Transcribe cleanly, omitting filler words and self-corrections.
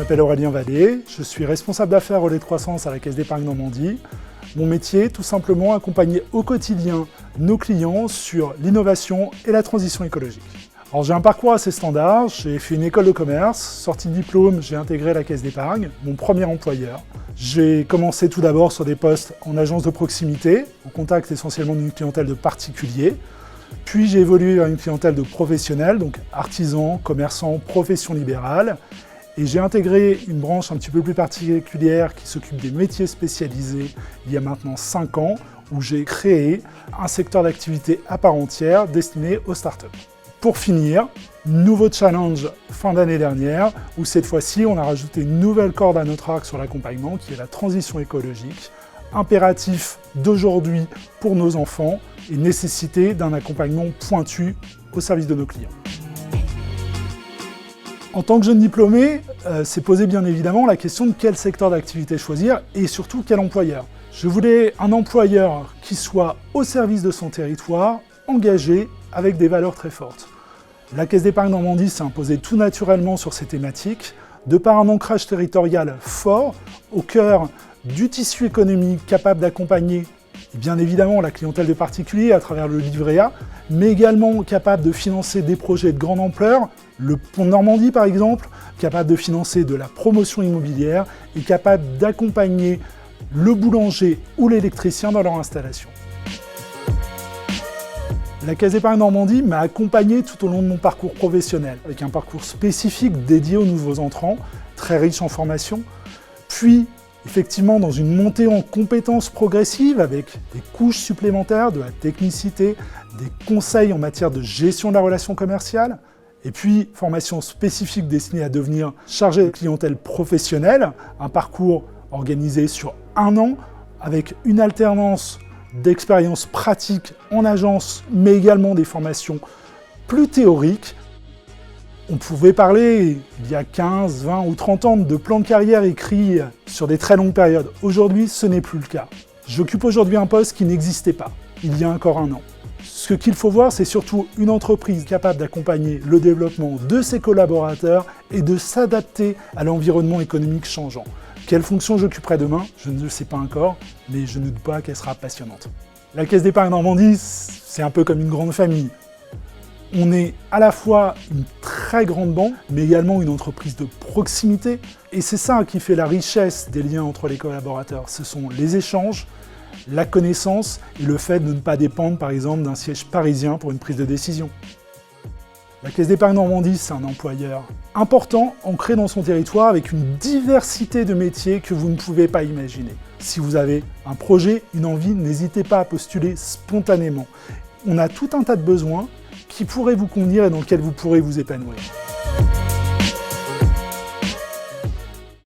m'appelle Aurélien Vallée, je suis responsable d'affaires relais de croissance à la Caisse d'épargne Normandie. Mon métier, tout simplement, accompagner au quotidien nos clients sur l'innovation et la transition écologique. Alors j'ai un parcours assez standard, j'ai fait une école de commerce, sorti de diplôme, j'ai intégré la Caisse d'épargne, mon premier employeur. J'ai commencé tout d'abord sur des postes en agence de proximité, en contact essentiellement d'une clientèle de particuliers. Puis j'ai évolué vers une clientèle de professionnels, donc artisans, commerçants, professions libérales. Et j'ai intégré une branche un petit peu plus particulière qui s'occupe des métiers spécialisés il y a maintenant 5 ans, où j'ai créé un secteur d'activité à part entière destiné aux startups. Pour finir, nouveau challenge fin d'année dernière, où cette fois-ci on a rajouté une nouvelle corde à notre arc sur l'accompagnement, qui est la transition écologique, impératif d'aujourd'hui pour nos enfants et nécessité d'un accompagnement pointu au service de nos clients. En tant que jeune diplômé, s'est posé bien évidemment la question de quel secteur d'activité choisir et surtout quel employeur. Je voulais un employeur qui soit au service de son territoire, engagé, avec des valeurs très fortes. La Caisse d'épargne Normandie s'est imposée tout naturellement sur ces thématiques, de par un ancrage territorial fort, au cœur du tissu économique capable d'accompagner bien évidemment la clientèle de particuliers à travers le livret A, mais également capable de financer des projets de grande ampleur, le pont de Normandie par exemple, capable de financer de la promotion immobilière et capable d'accompagner le boulanger ou l'électricien dans leur installation. La Caisse d'épargne Normandie m'a accompagné tout au long de mon parcours professionnel, avec un parcours spécifique dédié aux nouveaux entrants, très riche en formation, puis effectivement dans une montée en compétences progressives avec des couches supplémentaires, de la technicité, des conseils en matière de gestion de la relation commerciale, et puis formation spécifique destinée à devenir chargé de clientèle professionnelle, un parcours organisé sur 1 an avec une alternance d'expériences pratiques en agence, mais également des formations plus théoriques. On pouvait parler, il y a 15, 20 ou 30 ans, de plans de carrière écrits sur des très longues périodes. Aujourd'hui, ce n'est plus le cas. J'occupe aujourd'hui un poste qui n'existait pas il y a encore 1 an. Ce qu'il faut voir, c'est surtout une entreprise capable d'accompagner le développement de ses collaborateurs et de s'adapter à l'environnement économique changeant. Quelle fonction j'occuperai demain? Je ne le sais pas encore, mais je ne doute pas qu'elle sera passionnante. La Caisse d'épargne Normandie, c'est un peu comme une grande famille. On est à la fois une très grande banque, mais également une entreprise de proximité. Et c'est ça qui fait la richesse des liens entre les collaborateurs. Ce sont les échanges, la connaissance et le fait de ne pas dépendre, par exemple, d'un siège parisien pour une prise de décision. La Caisse d'épargne Normandie, c'est un employeur important, ancré dans son territoire, avec une diversité de métiers que vous ne pouvez pas imaginer. Si vous avez un projet, une envie, n'hésitez pas à postuler spontanément. On a tout un tas de besoins qui pourraient vous convenir et dans lesquels vous pourrez vous épanouir.